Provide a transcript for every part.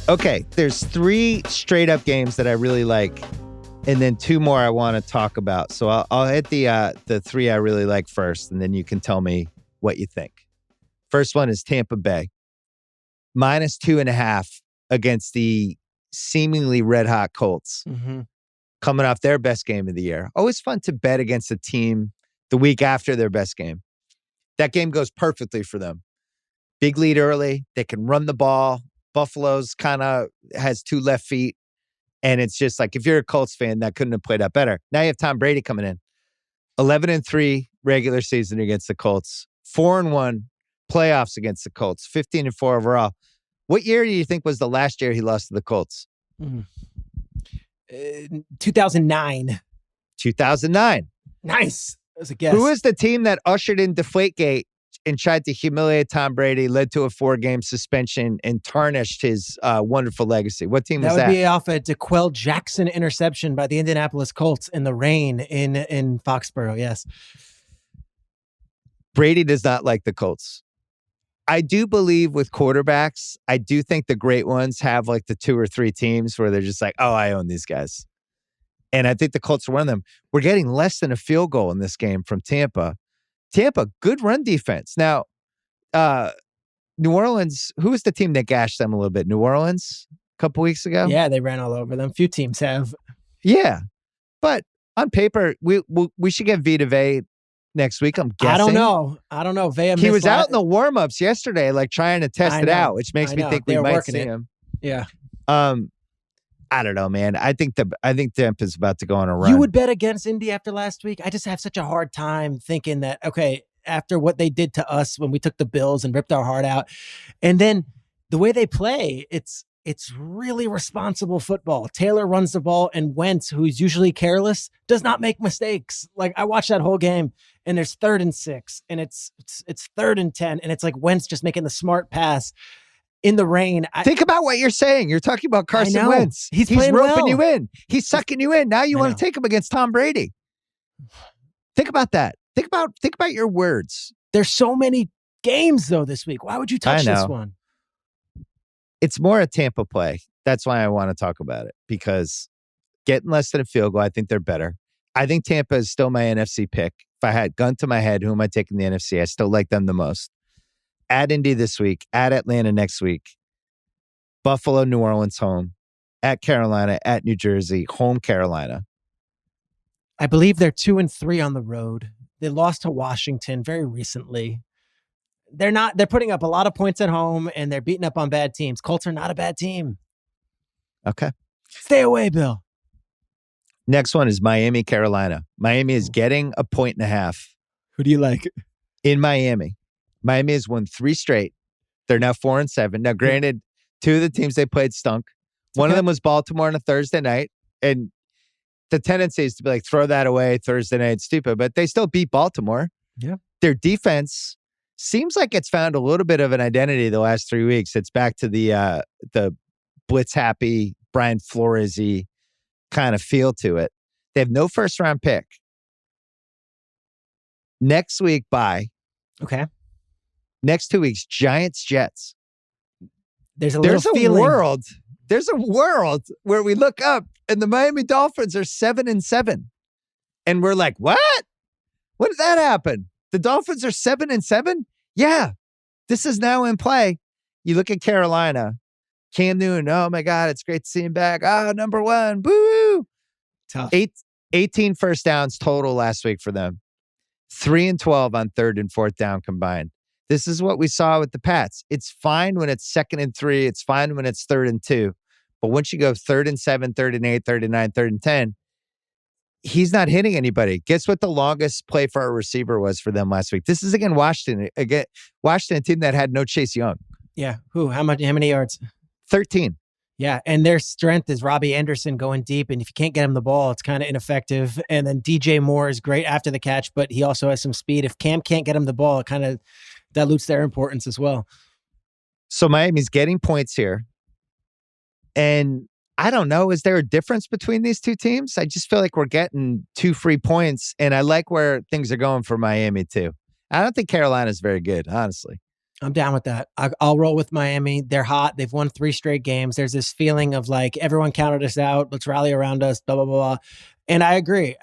Okay, there's 3 straight up games that I really like, and then 2 more I want to talk about. So I'll hit the 3 I really like first, and then you can tell me what you think. First one is Tampa Bay. -2.5 against the seemingly red-hot Colts. Mm-hmm. Coming off their best game of the year. Always fun to bet against a team the week after their best game. That game goes perfectly for them. Big lead early. They can run the ball. Buffalo's kind of has 2 left feet. And it's just like, if you're a Colts fan, that couldn't have played out better. Now you have Tom Brady coming in. 11-3 regular season against the Colts. 4-1 playoffs against the Colts. 15-4 overall. What year do you think was the last year he lost to the Colts? 2009. 2009. Nice. That was a guess. Who was the team that ushered in Deflategate and tried to humiliate Tom Brady, led to a 4-game suspension, and tarnished his wonderful legacy? What team was that? That would be off a DeQuell Jackson interception by the Indianapolis Colts in the rain in Foxborough, yes. Brady does not like the Colts. I do believe with quarterbacks, I do think the great ones have like the 2 or 3 teams where they're just like, oh, I own these guys. And I think the Colts are one of them. We're getting less than a field goal in this game from Tampa. Tampa, good run defense. Now, New Orleans, who was the team that gashed them a little bit? New Orleans a couple weeks ago? Yeah, they ran all over them. Few teams have. Yeah. But on paper, we should get Vita Vea next week, I'm guessing. I don't know. Vea he was out in the warm-ups yesterday, like trying to test it out, which makes me think we might see him. Yeah. I don't know, man. I think Tampa's about to go on a run. You would bet against Indy after last week? I just have such a hard time thinking that, okay, after what they did to us when we took the Bills and ripped our heart out, and then the way they play, it's really responsible football. Taylor runs the ball, and Wentz, who's usually careless, does not make mistakes. Like, I watched that whole game, and there's 3rd and 6, and it's 3rd and 10, and it's like Wentz just making the smart pass in the rain. Think about what you're saying. You're talking about Carson Wentz. He's roping well. you in. He's sucking you in. Now you want to take him against Tom Brady. Think about that. Think about your words. There's so many games though this week. Why would you touch this one? It's more a Tampa play. That's why I want to talk about it, because getting less than a field goal, I think they're better. I think Tampa is still my NFC pick. If I had gun to my head, who am I taking the NFC? I still like them the most. At Indy this week, at Atlanta next week, Buffalo, New Orleans home, at Carolina, at New Jersey, home Carolina. I believe they're 2-3 on the road. They lost to Washington very recently. They're putting up a lot of points at home, and they're beating up on bad teams. Colts are not a bad team. Okay. Stay away, Bill. Next one is Miami, Carolina. Miami is getting 1.5. Who do you like? In Miami. Miami has won 3 straight. They're now 4-7. Now, granted, 2 of the teams they played stunk. One of them was Baltimore on a Thursday night. And the tendency is to be like, throw that away. Thursday night, stupid. But they still beat Baltimore. Yeah. Their defense seems like it's found a little bit of an identity the last 3 weeks. It's back to the blitz happy, Brian Flores-y kind of feel to it. They have no first round pick. Next week, bye. Okay. Next 2 weeks, Giants, Jets. There's a world where we look up and the Miami Dolphins are 7-7. And we're like, what? When did that happen? The Dolphins are 7-7? Yeah. This is now in play. You look at Carolina. Cam Newton, oh my God, it's great to see him back. Number 1. Boo! Tough. 18 first downs total last week for them. 3-12 on 3rd and 4th down combined. This is what we saw with the Pats. It's fine when it's 2nd and 3. It's fine when it's 3rd and 2. But once you go 3rd and 7, 3rd and 8, 3rd and 9, 3rd and 10, he's not hitting anybody. Guess what the longest play for a receiver was for them last week? This is against Washington. Washington, a team that had no Chase Young. Yeah. Who? How many yards? 13. Yeah, and their strength is Robbie Anderson going deep, and if you can't get him the ball, it's kind of ineffective. And then DJ Moore is great after the catch, but he also has some speed. If Cam can't get him the ball, it kind of dilutes their importance as well. So Miami's getting points here. And I don't know, is there a difference between these two teams? I just feel like we're getting 2 free points, and I like where things are going for Miami too. I don't think Carolina's very good, honestly. I'm down with that. I'll roll with Miami. They're hot. They've won 3 straight games. There's this feeling of like everyone counted us out. Let's rally around us. Blah blah blah. Blah. And I agree.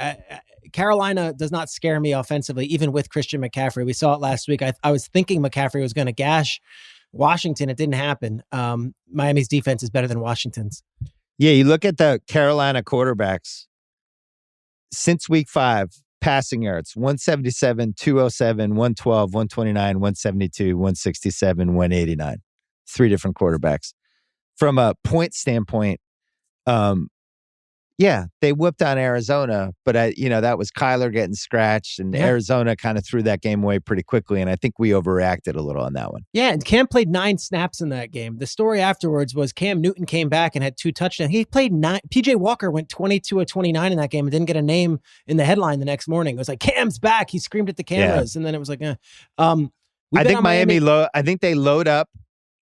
Carolina does not scare me offensively, even with Christian McCaffrey. We saw it last week. I was thinking McCaffrey was going to gash Washington. It didn't happen. Miami's defense is better than Washington's. Yeah, you look at the Carolina quarterbacks since week 5. Passing yards, 177, 207, 112, 129, 172, 167, 189. 3 different quarterbacks. From a point standpoint, yeah, they whipped on Arizona, but that was Kyler getting scratched, and Arizona kind of threw that game away pretty quickly, and I think we overreacted a little on that one. Yeah, and Cam played 9 snaps in that game. The story afterwards was Cam Newton came back and had 2 touchdowns. He played 9. PJ Walker went 22 of 29 in that game and didn't get a name in the headline the next morning. It was like, Cam's back. He screamed at the cameras, and then it was like, I think Miami I think they load up.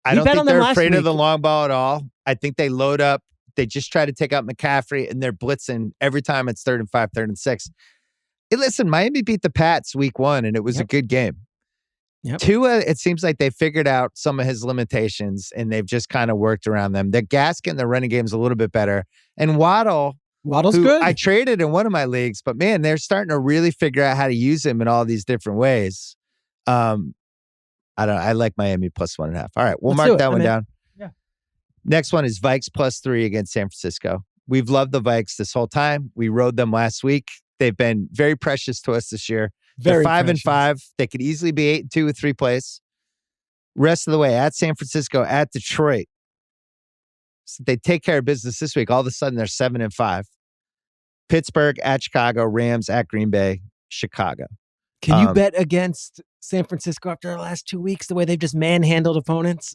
I don't think they're afraid of the long ball at all. I think they load up. They just try to take out McCaffrey, and they're blitzing every time it's 3rd and 5, 3rd and 6. Hey, listen, Miami beat the Pats week 1, and it was a good game. Tua, it seems like they figured out some of his limitations, and they've just kind of worked around them. The Gaskin, the running game's a little bit better. And Waddle's good. I traded in one of my leagues, but man, they're starting to really figure out how to use him in all these different ways. I like Miami plus 1.5. All right, we'll mark that one down. Next one is Vikes plus 3 against San Francisco. We've loved the Vikes this whole time. We rode them last week. They've been very precious to us this year. They're 5-5. They could easily be 8-2 with 3 plays. Rest of the way, at San Francisco, at Detroit. So they take care of business this week. All of a sudden, they're 7-5. Pittsburgh at Chicago, Rams at Green Bay, Chicago. Can you bet against San Francisco after the last 2 weeks, the way they've just manhandled opponents?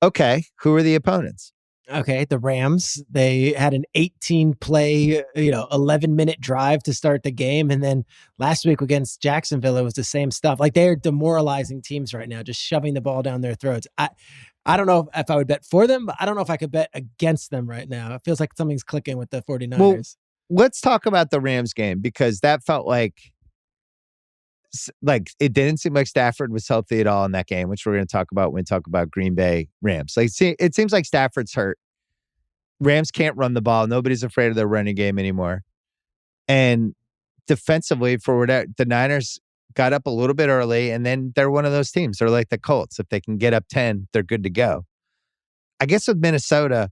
Okay, who are the opponents? Okay, the Rams. They had an 18-play, 11-minute drive to start the game. And then last week against Jacksonville, it was the same stuff. Like, they're demoralizing teams right now, just shoving the ball down their throats. I don't know if I would bet for them, but I don't know if I could bet against them right now. It feels like something's clicking with the 49ers. Well, let's talk about the Rams game, because that felt like it didn't seem like Stafford was healthy at all in that game, which we're going to talk about when we talk about Green Bay Rams. It seems like Stafford's hurt. Rams can't run the ball. Nobody's afraid of their running game anymore. And defensively, the Niners got up a little bit early, and then they're one of those teams. They're like the Colts. If they can get up 10, they're good to go. I guess with Minnesota,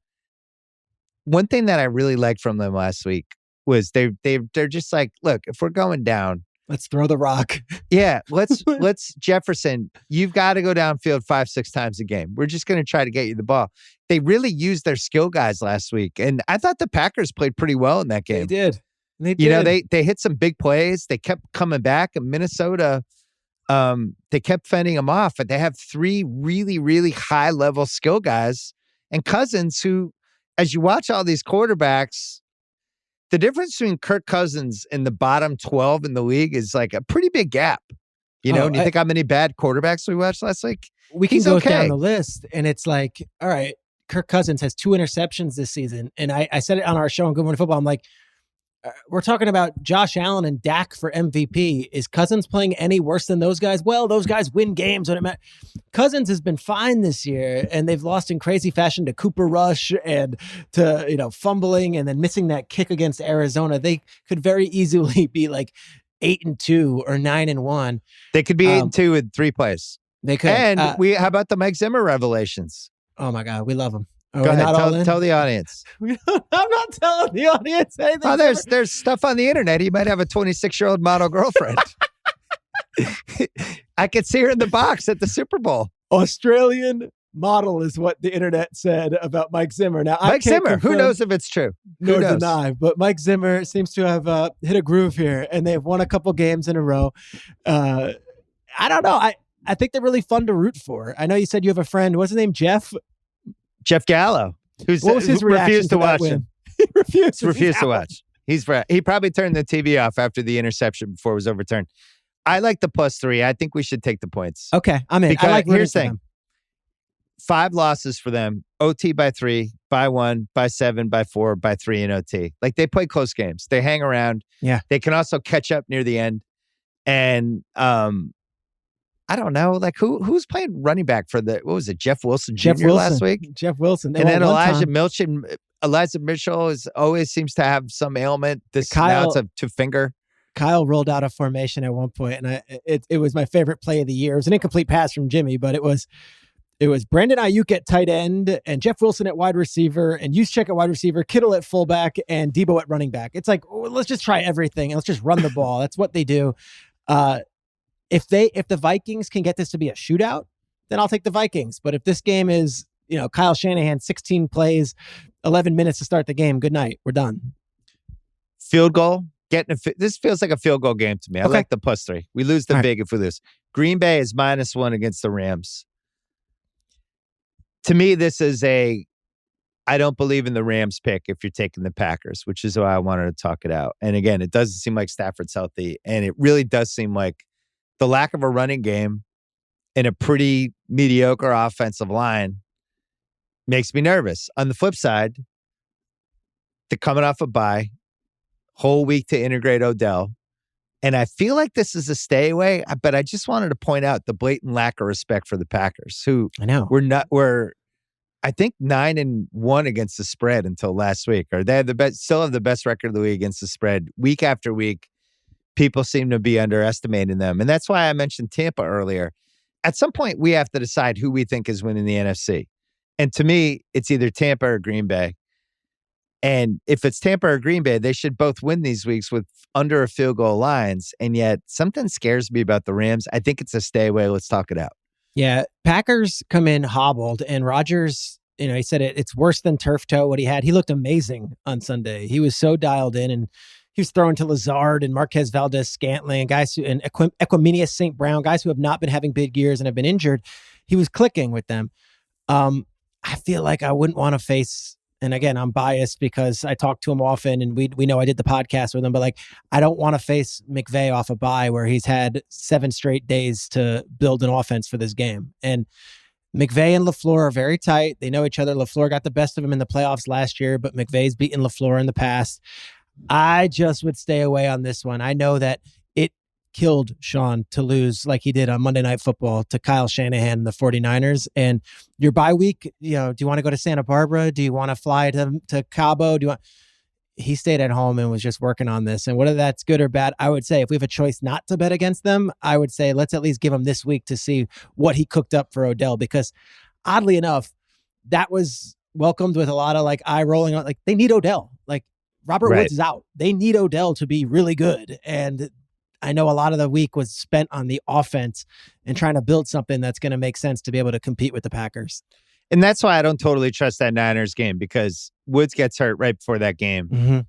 one thing that I really liked from them last week was they're just like, look, if we're going down, let's throw the rock. Yeah, let's Jefferson, you've got to go downfield 5-6 times a game. We're just going to try to get you the ball. They really used their skill guys last week, and I thought the Packers played pretty well in that game. They did. They hit some big plays. They kept coming back, and Minnesota, they kept fending them off. But they have 3 really, really high-level skill guys, and Cousins, who, as you watch all these quarterbacks, the difference between Kirk Cousins and the bottom 12 in the league is like a pretty big gap. And you think how many bad quarterbacks we watched last week? We can go down the list, and it's like, all right, Kirk Cousins has 2 interceptions this season. And I said it on our show on Good Morning Football. I'm like, we're talking about Josh Allen and Dak for MVP. Is Cousins playing any worse than those guys? Well, those guys win games when it matters. Cousins has been fine this year, and they've lost in crazy fashion to Cooper Rush and to, fumbling and then missing that kick against Arizona. They could very easily be like 8-2 or 9-1. They could be 8-2 with 3 plays. They could. And how about the Mike Zimmer revelations? Oh my God, we love them. Go ahead, tell the audience. I'm not telling the audience anything. Oh, there's stuff on the internet. He might have a 26-year-old model girlfriend. I could see her in the box at the Super Bowl. Australian model is what the internet said about Mike Zimmer. Now, Mike Zimmer, who knows if it's true? Nor deny, but Mike Zimmer seems to have hit a groove here, and they've won a couple games in a row. I don't know. I think they're really fun to root for. I know you said you have a friend. What's his name? Jeff Gallo, what was his refused to watch him. He refused to watch. He probably turned the TV off after the interception before it was overturned. I like the +3. I think we should take the points. Okay, I'm in. Because I like here's the thing. 5 losses for them. OT by 3, by 1, by 7, by 4, by 3 in OT. Like, they play close games. They hang around. Yeah. They can also catch up near the end. And I I don't know, like who's playing running back for what was it, Jeff Wilson Jr. Jeff Wilson. last week? Jeff Wilson. And then Elijah Mitchell always seems to have some ailment. Now it's a two finger. Kyle rolled out a formation at one point, and it was my favorite play of the year. It was an incomplete pass from Jimmy, but it was Brandon Ayuk at tight end and Jeff Wilson at wide receiver and Juszczyk at wide receiver, Kittle at fullback, and Debo at running back. It's like, let's just try everything and let's just run the ball. That's what they do. If the Vikings can get this to be a shootout, then I'll take the Vikings. But if this game is, Kyle Shanahan, 16 plays, 11 minutes to start the game, good night. We're done. Field goal. This feels like a field goal game to me. I like the +3. We lose the big if we lose. Green Bay is -1 against the Rams. To me, this is I don't believe in the Rams pick if you're taking the Packers, which is why I wanted to talk it out. And again, it doesn't seem like Stafford's healthy. And it really does seem like the lack of a running game and a pretty mediocre offensive line makes me nervous. On the flip side, they're coming off a bye, whole week to integrate Odell. And I feel like this is a stay away, but I just wanted to point out the blatant lack of respect for the Packers, who were I think 9-1 against the spread until last week, or they had still have the best record of the league against the spread. Week after week, people seem to be underestimating them. And that's why I mentioned Tampa earlier. At some point, we have to decide who we think is winning the NFC. And to me, it's either Tampa or Green Bay. And if it's Tampa or Green Bay, they should both win these weeks with under a field goal lines. And yet something scares me about the Rams. I think it's a stay away. Let's talk it out. Yeah. Packers come in hobbled, and Rodgers, he said it's worse than turf toe what he had. He looked amazing on Sunday. He was so dialed in, and he was throwing to Lazard and Marquez Valdez-Scantling, guys and Equiminius St. Brown, guys who have not been having big years and have been injured. He was clicking with them. I feel like I wouldn't want to face, and again, I'm biased because I talk to him often and we know I did the podcast with him, but I don't want to face McVay off a bye where he's had 7 straight days to build an offense for this game. And McVay and LaFleur are very tight. They know each other. LaFleur got the best of him in the playoffs last year, but McVay's beaten LaFleur in the past. I just would stay away on this one. I know that it killed Sean to lose like he did on Monday Night Football to Kyle Shanahan and the 49ers. And your bye week, do you want to go to Santa Barbara? Do you want to fly to Cabo? He stayed at home and was just working on this. And whether that's good or bad, I would say if we have a choice not to bet against them, I would say let's at least give him this week to see what he cooked up for Odell. Because oddly enough, that was welcomed with a lot of eye rolling. They need Odell. Robert Woods is out. They need Odell to be really good. And I know a lot of the week was spent on the offense and trying to build something that's going to make sense to be able to compete with the Packers. And that's why I don't totally trust that Niners game, because Woods gets hurt right before that game. Mm-hmm.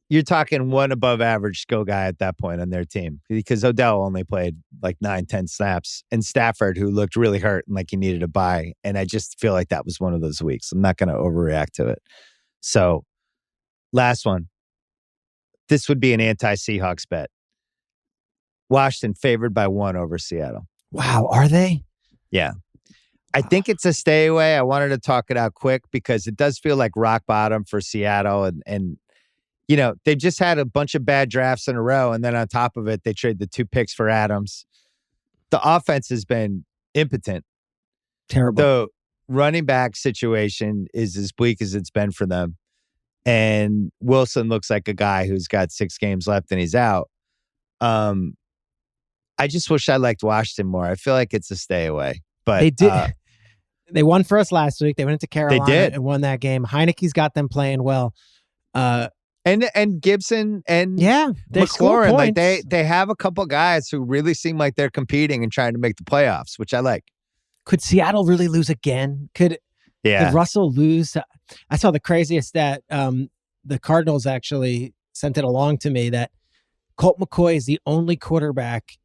You're talking one above average skill guy at that point on their team, because Odell only played 9-10 snaps, and Stafford, who looked really hurt and like he needed a bye. And I just feel like that was one of those weeks. I'm not going to overreact to it. So last one. This would be an anti-Seahawks bet. Washington favored by 1 over Seattle. Wow, are they? Yeah. I think it's a stay away. I wanted to talk it out quick because it does feel like rock bottom for Seattle. And they've just had a bunch of bad drafts in a row. And then on top of it, they trade the 2 picks for Adams. The offense has been impotent. Terrible. The running back situation is as bleak as it's been for them. And Wilson looks like a guy who's got 6 games left and he's out. I just wish I liked Washington more. I feel like it's a stay away. But they did. They won for us last week. They went into Carolina and won that game. Heineke's got them playing well. And Gibson and McLaurin, they have a couple guys who really seem like they're competing and trying to make the playoffs, which I like. Could Seattle really lose again? Could Russell lose? I saw the craziest stat. The Cardinals actually sent it along to me that Colt McCoy is the only quarterback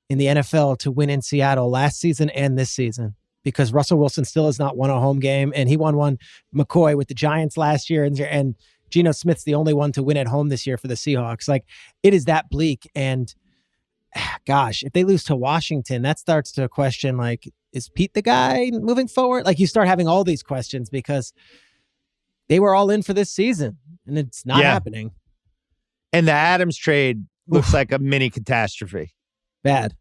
in the NFL to win in Seattle last season and this season, because Russell Wilson still has not won a home game, and he won one, McCoy, with the Giants last year, and Geno Smith's the only one to win at home this year for the Seahawks. It is that bleak. And gosh, if they lose to Washington, that starts to question, is Pete the guy moving forward? You start having all these questions because they were all in for this season and it's not happening. And the Adams trade looks like a mini catastrophe. Bad.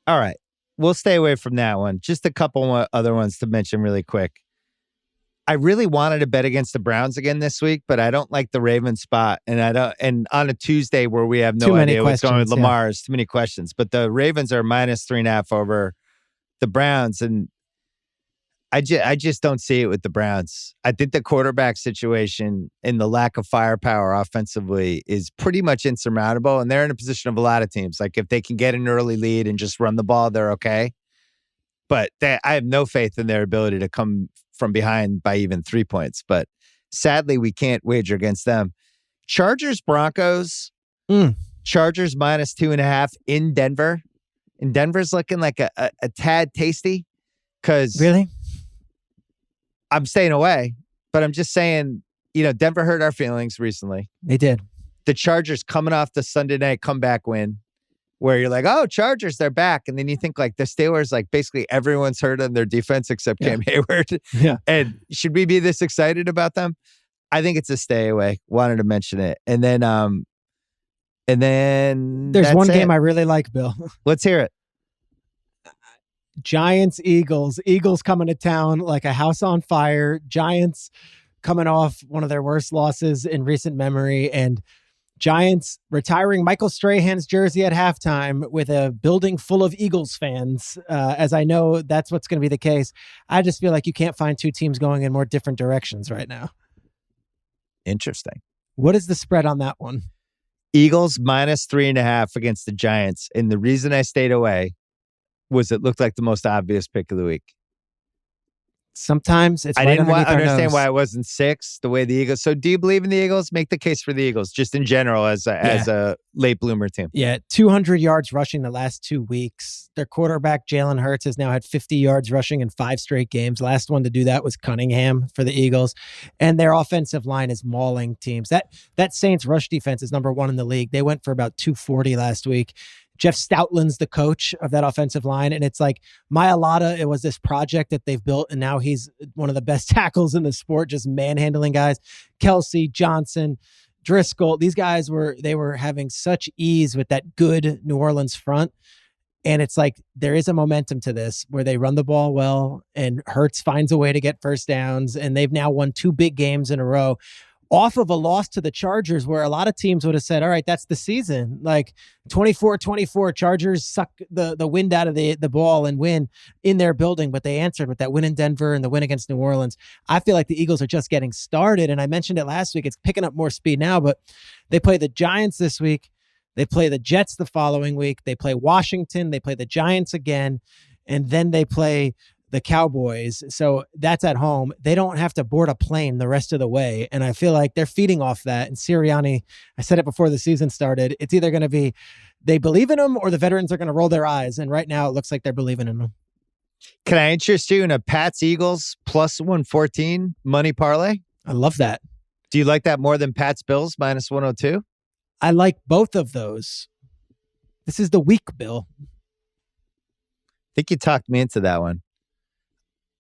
All right. We'll stay away from that one. Just a couple other ones to mention really quick. I really wanted to bet against the Browns again this week, but I don't like the Ravens spot. And on a Tuesday where we have no idea what's going on with Lamar, there's too many questions. But the Ravens are minus 3.5 over the Browns. And I just don't see it with the Browns. I think the quarterback situation and the lack of firepower offensively is pretty much insurmountable. And they're in a position of a lot of teams. Like if they can get an early lead and just run the ball, they're okay. But I have no faith in their ability to come from behind by even 3 points. But sadly, we can't wager against them. Chargers, Broncos. Chargers minus 2.5 in Denver. And Denver's looking like a tad tasty. Because really, I'm staying away. But I'm just saying, Denver hurt our feelings recently. They did. The Chargers coming off the Sunday night comeback win, where you're like, oh, Chargers, they're back. And then you think like the Steelers, like basically everyone's hurt on their defense except Cam Hayward. Yeah. And should we be this excited about them? I think it's a stay away. Wanted to mention it. And then there's one game I really like, Bill. Let's hear it. Giants, Eagles. Eagles coming to town like a house on fire. Giants coming off one of their worst losses in recent memory. And Giants retiring Michael Strahan's jersey at halftime with a building full of Eagles fans. As I know, that's what's going to be the case. I just feel like you can't find two teams going in more different directions right now. Interesting. What is the spread on that one? Eagles minus 3.5 against the Giants. And the reason I stayed away was it looked like the most obvious pick of the week. Sometimes it's I didn't understand why it wasn't 6 the way the Eagles. So do you believe in the Eagles? Make the case for the Eagles just in general as a late bloomer team. Yeah, 200 yards rushing the last 2 weeks. Their quarterback Jalen Hurts has now had 50 yards rushing in 5 straight games. Last one to do that was Cunningham for the Eagles, and their offensive line is mauling teams. That Saints rush defense is number 1 in the league. They went for about 240 last week. Jeff Stoutland's the coach of that offensive line. And it's like Mailata, it was this project that they've built. And now he's one of the best tackles in the sport, just manhandling guys. Kelsey, Johnson, Driscoll, these guys were having such ease with that good New Orleans front. And it's like there is a momentum to this where they run the ball well and Hurts finds a way to get first downs. And they've now won 2 big games in a row off of a loss to the Chargers where a lot of teams would have said, all right, that's the season. Like 24-24, Chargers suck the wind out of the ball and win in their building, but they answered with that win in Denver and the win against New Orleans. I feel like the Eagles are just getting started, and I mentioned it last week. It's picking up more speed now, but they play the Giants this week. They play the Jets the following week. They play Washington. They play the Giants again, and then they play the Cowboys. So that's at home. They don't have to board a plane the rest of the way. And I feel like they're feeding off that. And Sirianni, I said it before the season started, it's either going to be they believe in him or the veterans are going to roll their eyes. And right now it looks like they're believing in him. Can I interest you in a Pats Eagles plus 114 money parlay? I love that. Do you like that more than Pats Bills minus 102? I like both of those. This is the week, Bill. I think you talked me into that one.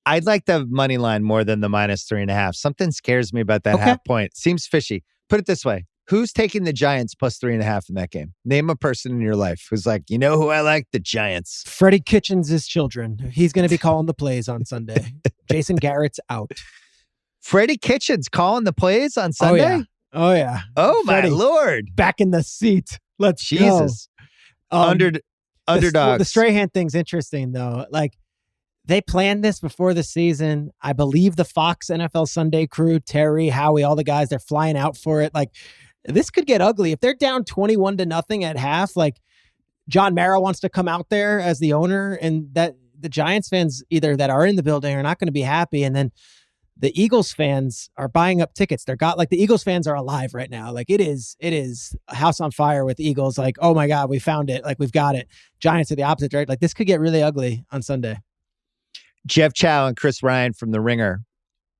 I'd like the money line more than the minus 3.5. Something scares me about that half point. Seems fishy. Put it this way. Who's taking the Giants plus 3.5 in that game? Name a person in your life who's like, you know who I like? The Giants. Freddie Kitchens' children. He's going to be calling the plays on Sunday. Jason Garrett's out. Freddie Kitchens calling the plays on Sunday? Oh, yeah. Oh, Freddie, my Lord. Back in the seat. Let's Jesus. go. Underdogs. The Strahan thing's interesting, though. Like, they planned this before the season. I believe the Fox NFL Sunday crew, Terry, Howie, all the guys, they're flying out for it. Like, this could get ugly. If they're down 21-0 at half, like, John Mara wants to come out there as the owner, and that the Giants fans either that are in the building are not going to be happy. And then the Eagles fans are buying up tickets. The Eagles fans are alive right now. Like it is a house on fire with the Eagles. Like, oh my God, we found it. Like we've got it. Giants are the opposite, right? Like this could get really ugly on Sunday. Jeff Chow and Chris Ryan from the Ringer,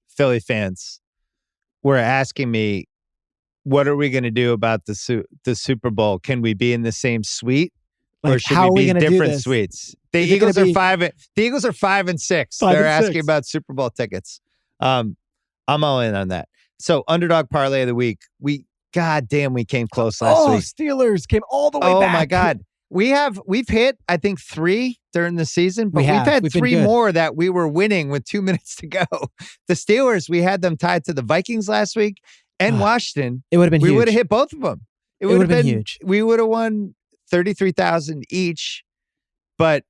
Philly fans, were asking me, what are we going to do about the Super Bowl? Can we be in the same suite? Like, or should we be in different suites? The Eagles are 5 and 6. They're asking about Super Bowl tickets. I'm all in on that. So Underdog Parlay of the Week. We came close last week. Steelers came all the way back. Oh my God. we've hit, I think, 3 during the season, but we've had We've been 3 good. more that we were winning with 2 minutes to go. The Steelers, we had them tied to the Vikings last week and Washington. It would have been We huge. would have hit both of them. It would have been huge. We would have won 33,000 each, but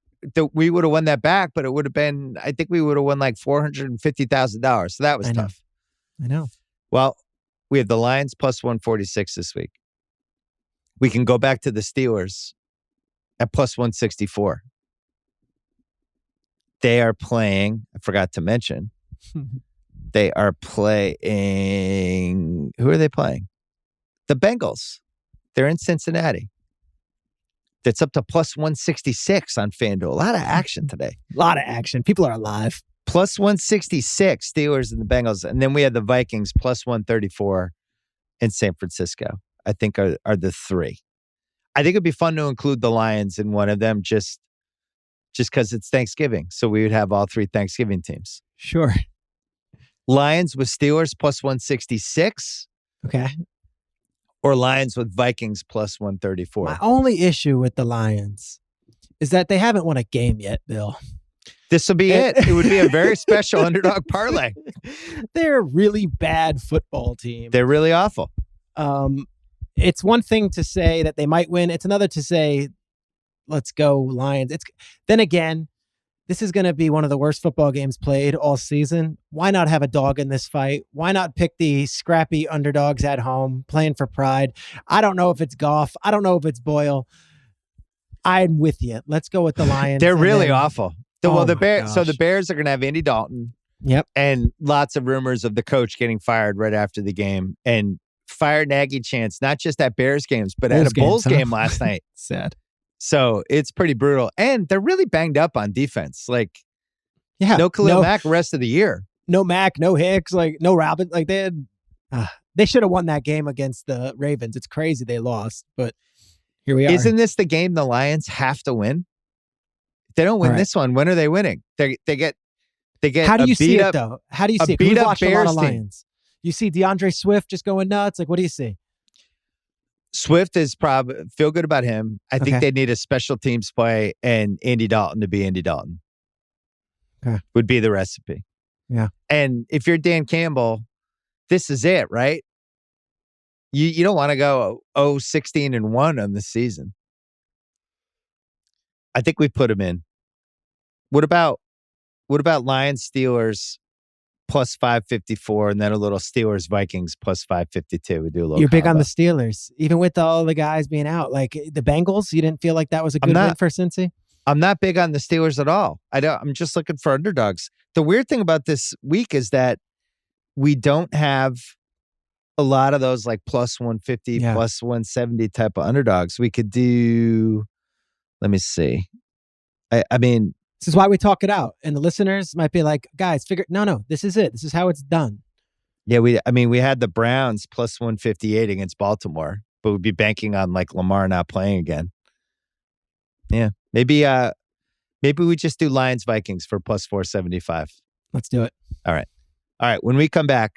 we would have won that back, but it would have been, I think we would have won like $450,000. So that was tough. I know. Well, we have the Lions plus 146 this week. We can go back to the Steelers at plus 164. They are playing, I forgot to mention, they are playing, who are they playing? The Bengals. They're in Cincinnati. That's up to plus 166 on FanDuel. A lot of action today. A lot of action. People are alive. Plus 166, Steelers and the Bengals. And then we have the Vikings plus 134 in San Francisco. I think are the 3. I think it'd be fun to include the Lions in one of them just because it's Thanksgiving. So we would have all 3 Thanksgiving teams. Sure. Lions with Steelers plus 166. Okay. Or Lions with Vikings plus 134. My only issue with the Lions is that they haven't won a game yet, Bill. This will be it. It would be a very special underdog parlay. They're a really bad football team. They're really awful. It's one thing to say that they might win. It's another to say, let's go Lions. Then again, this is going to be one of the worst football games played all season. Why not have a dog in this fight? Why not pick the scrappy underdogs at home, playing for pride? I don't know if it's Goff. I don't know if it's Boyle. I'm with you. Let's go with the Lions. They're really awful. The Bears. Gosh. So the Bears are going to have Andy Dalton. Yep. And lots of rumors of the coach getting fired right after the game. And fired Nagy chance, not just at Bears games, but at a Bulls game last night. Sad. So it's pretty brutal. And they're really banged up on defense. Like, no Khalil Mack the rest of the year. No Mack, no Hicks, no Robin. Like they should have won that game against the Ravens. It's crazy they lost, but here we are. Isn't this the game the Lions have to win? If they don't win this one, when are they winning? They get. How do you see it though? How do you see it? We've watched a lot of Lions. You see DeAndre Swift just going nuts. Like, what do you see? Swift is probably feel good about him. I think they need a special teams play and Andy Dalton to be Andy Dalton. Okay. Would be the recipe. Yeah. And if you're Dan Campbell, this is it, right? You don't want to go 16-1 on the season. I think we put him in. What about Lions Steelers plus 554 and then a little Steelers Vikings plus 552? We do a little. You're big on the Steelers, even with all the guys being out. Like the Bengals, you didn't feel like that was a good win for Cincy? I'm not big on the Steelers at all. I'm just looking for underdogs. The weird thing about this week is that we don't have a lot of those like plus 150, plus 170 type of underdogs. We could do, let me see. I mean, this is why we talk it out. And the listeners might be like, guys, no, this is it. This is how it's done. Yeah, we had the Browns plus 158 against Baltimore, but we'd be banking on like Lamar not playing again. Yeah. Maybe we just do Lions Vikings for plus 475. Let's do it. All right. When we come back,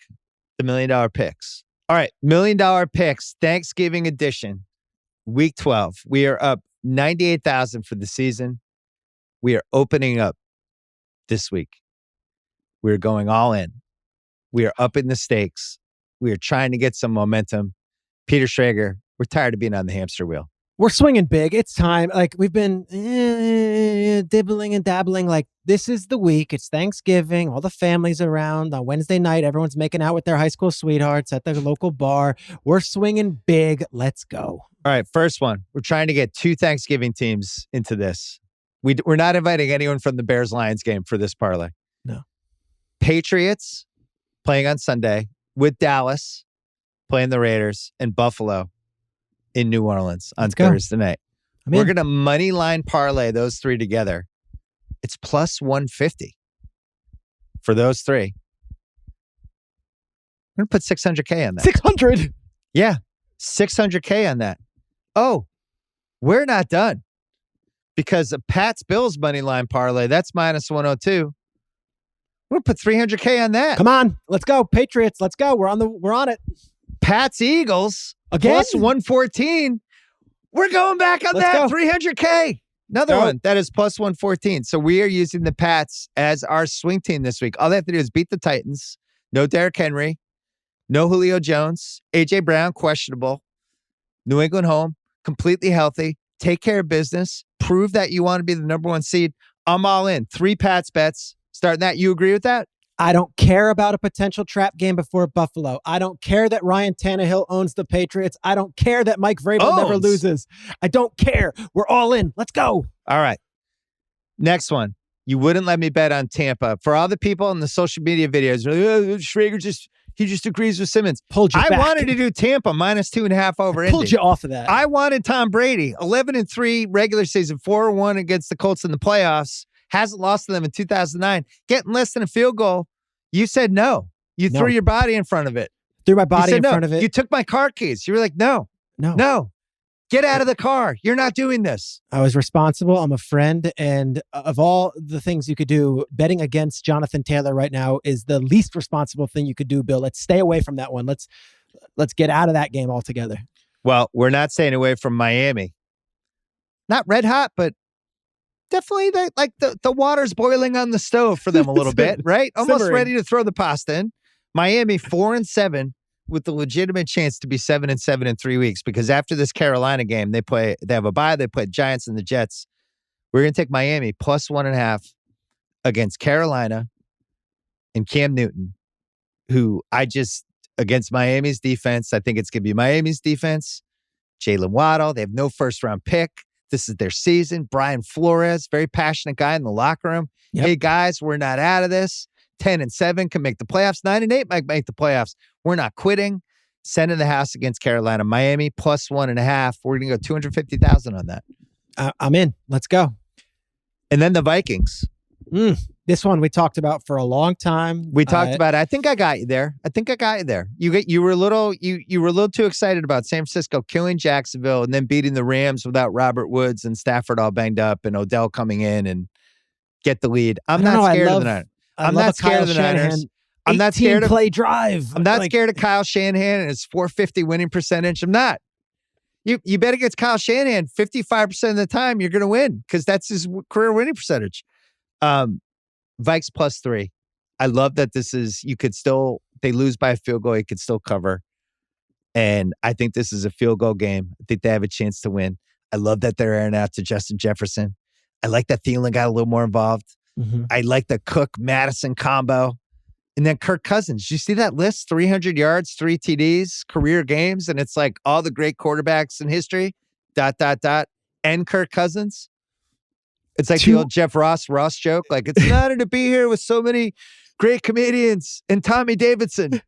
the $1 Million Picks. All right. $1 Million Picks, Thanksgiving edition, week 12. We are up 98,000 for the season. We are opening up this week. We're going all in. We are upping the stakes. We are trying to get some momentum. Peter Schrager, we're tired of being on the hamster wheel. We're swinging big. It's time. Like we've been dibbling and dabbling. Like this is the week. It's Thanksgiving. All the families around on Wednesday night. Everyone's making out with their high school sweethearts at the local bar. We're swinging big. Let's go. All right. First one. We're trying to get 2 Thanksgiving teams into this. We're not inviting anyone from the Bears-Lions game for this parlay. No. Patriots playing on Sunday with Dallas playing the Raiders and Buffalo in New Orleans on Thursday night. We're going to money line parlay those 3 together. It's plus 150 for those 3. We're going to put 600K on that. 600? Yeah. 600K on that. Oh, we're not done. Because of Pat's Bills money line parlay, that's minus 102. We'll put 300K on that. Come on, let's go, Patriots. Let's go. We're on it. Pat's Eagles again plus 114. We're going back on Let's that. go. 300K. Another Go. one. That is plus 114. So we are using the Pats as our swing team this week. All they have to do is beat the Titans. No Derrick Henry. No Julio Jones. A.J. Brown, questionable. New England home. Completely healthy. Take care of business. Prove that you want to be the number one seed. I'm all in. 3 Pats bets. Starting that. You agree with that? I don't care about a potential trap game before Buffalo. I don't care that Ryan Tannehill owns the Patriots. I don't care that Mike Vrabel never loses. I don't care. We're all in. Let's go. All right. Next one. You wouldn't let me bet on Tampa. For all the people in the social media videos, Schrager he just agrees with Simmons. Pulled you I back. wanted to do Tampa minus 2.5 over Indy. Pulled you off of that. I wanted Tom Brady, 11-3 regular season, 4-1 against the Colts in the playoffs. Hasn't lost to them in 2009. Getting less than a field goal. You said no. You threw your body in front of it. Threw my body in front of it. You took my car keys. You were like, no. Get out of the car. You're not doing this. I was responsible. I'm a friend. And of all the things you could do, betting against Jonathan Taylor right now is the least responsible thing you could do, Bill. Let's stay away from that one. Let's get out of that game altogether. Well, we're not staying away from Miami. Not red hot, but definitely the water's boiling on the stove for them a little bit, right? Almost Simmering. ready to throw the pasta in. Miami 4-7 with the legitimate chance to be 7-7 in 3 weeks, because after this Carolina game, they have a bye. They play Giants and the Jets. We're going to take Miami plus 1.5 against Carolina and Cam Newton, who against Miami's defense, I think it's going to be Miami's defense. Jalen Waddle, they have no first round pick. This is their season. Brian Flores, very passionate guy in the locker room. Yep. Hey, guys, we're not out of this. 10-7 can make the playoffs. 9-8 might make the playoffs. We're not quitting. Sending the house against Carolina. Miami plus 1.5. We're going to go 250,000 on that. I'm in. Let's go. And then the Vikings. This one we talked about for a long time. We talked about it. I think I got you there. You were a little too excited about San Francisco killing Jacksonville and then beating the Rams without Robert Woods and Stafford all banged up and Odell coming in and get the lead. I'm not scared of the Niners. I'm not scared of the Niners. I'm not scared of play drive. I'm not scared of Kyle Shanahan and his .450 winning percentage. I'm not. You bet against Kyle Shanahan 55% of the time you're going to win because that's his career winning percentage. Vikes plus 3. I love that they lose by a field goal. You could still cover. And I think this is a field goal game. I think they have a chance to win. I love that they're airing out to Justin Jefferson. I like that Thielen got a little more involved. Mm-hmm. I like the Cook-Madison combo. And then Kirk Cousins. You see that list? 300 yards, 3 TDs, career games. And it's like all the great quarterbacks in history, ... and Kirk Cousins. It's like the old Jeff Ross joke. Like, it's an honor to be here with so many great comedians and Tommy Davidson.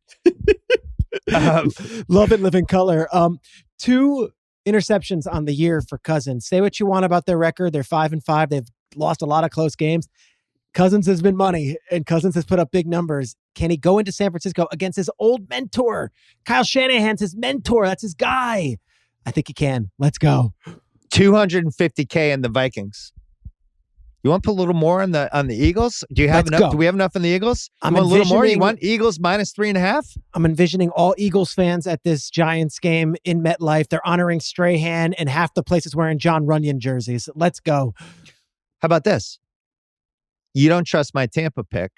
Love it, live in color. 2 interceptions on the year for Cousins. Say what you want about their record. They're 5-5. They've lost a lot of close games. Cousins has been money, and Cousins has put up big numbers. Can he go into San Francisco against his old mentor? Kyle Shanahan's his mentor. That's his guy. I think he can. Let's go. 250K in the Vikings. You want to put a little more on the Eagles? Do you have enough? Go. Do we have enough on the Eagles? You want a little more? You want Eagles minus 3.5? I'm envisioning all Eagles fans at this Giants game in MetLife. They're honoring Strahan, and half the place is wearing John Runyon jerseys. Let's go. How about this? You don't trust my Tampa pick.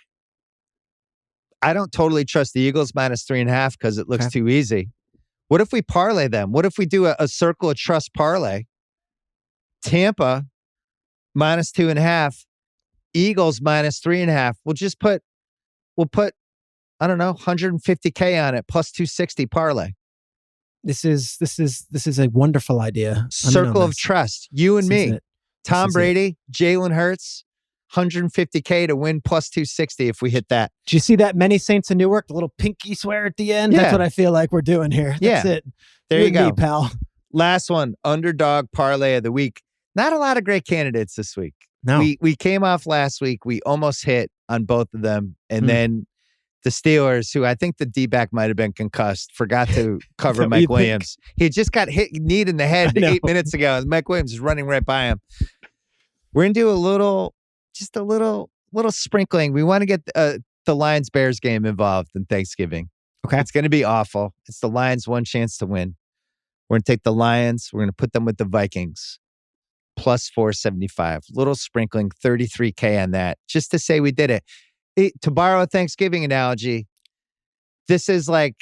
I don't totally trust the Eagles minus 3.5 because it looks too easy. What if we parlay them? What if we do a circle of trust parlay? Tampa minus 2.5, Eagles minus 3.5. We'll put, I don't know, 150K on it plus 260 parlay. This is a wonderful idea. Circle of trust. You and me. Tom Brady, Jalen Hurts, 150K to win plus 260 if we hit that. Did you see that Many Saints of Newark? The little pinky swear at the end? Yeah. That's what I feel like we're doing here. That's it. There you go. Me, pal. Last one, Underdog Parlay of the week. Not a lot of great candidates this week. No. We came off last week. We almost hit on both of them. And then the Steelers, who I think the D-back might have been concussed, forgot to cover Mike Williams. He just got hit knee in the head 8 minutes ago. And Mike Williams is running right by him. We're going to do a little sprinkling. We want to get the Lions-Bears game involved in Thanksgiving. Okay. It's going to be awful. It's the Lions' one chance to win. We're going to take the Lions. We're going to put them with the Vikings. Plus 475. Little sprinkling, 33K on that. Just to say we did it. To borrow a Thanksgiving analogy, this is like,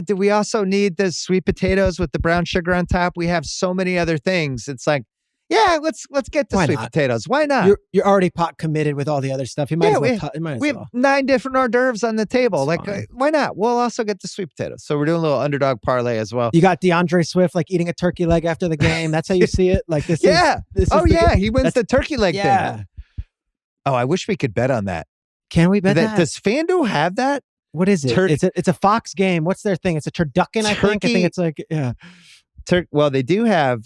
do we also need the sweet potatoes with the brown sugar on top? We have so many other things. It's like, yeah, let's get the sweet potatoes. Why not? You're already pot committed with all the other stuff. You might as well. We have 9 different hors d'oeuvres on the table. Why not? We'll also get the sweet potatoes. So we're doing a little underdog parlay as well. You got DeAndre Swift eating a turkey leg after the game. That's how you see it. Like this. Yeah. He wins the turkey leg thing. Oh, I wish we could bet on that. Can we bet that? Does FanDuel have that? What is it? It's a Fox game. What's their thing? It's a turducken, I think. I think it's like, yeah. Well, they do have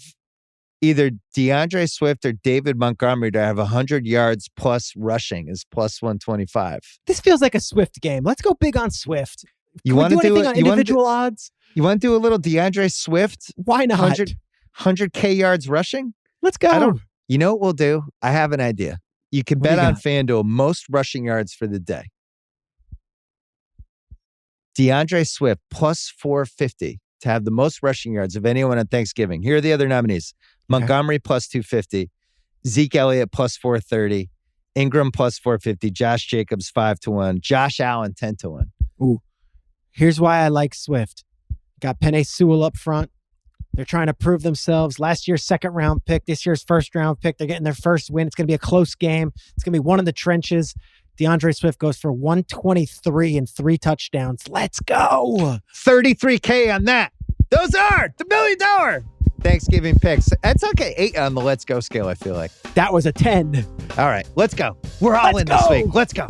either DeAndre Swift or David Montgomery to have 100 yards plus rushing is plus 125. This feels like a Swift game. Let's go big on Swift. You want to do anything on individual odds? You want to do a little DeAndre Swift? Why not? 100K yards rushing? Let's go. You know what we'll do? I have an idea. You can bet on FanDuel most rushing yards for the day. DeAndre Swift plus 450 to have the most rushing yards of anyone on Thanksgiving. Here are the other nominees. Montgomery plus 250. Zeke Elliott plus 430. Ingram plus 450. Josh Jacobs 5-1. Josh Allen 10-1. Ooh. Here's why I like Swift. Got Penei Sewell up front. They're trying to prove themselves. Last year's second-round pick, this year's first-round pick. They're getting their first win. It's going to be a close game. It's going to be one in the trenches. DeAndre Swift goes for 123 and 3 touchdowns. Let's go. 33K on that. Those are the $1 million Thanksgiving picks. That's okay. 8 on the let's go scale, I feel like. That was a 10. All right, let's go. We're all in this week. Let's go.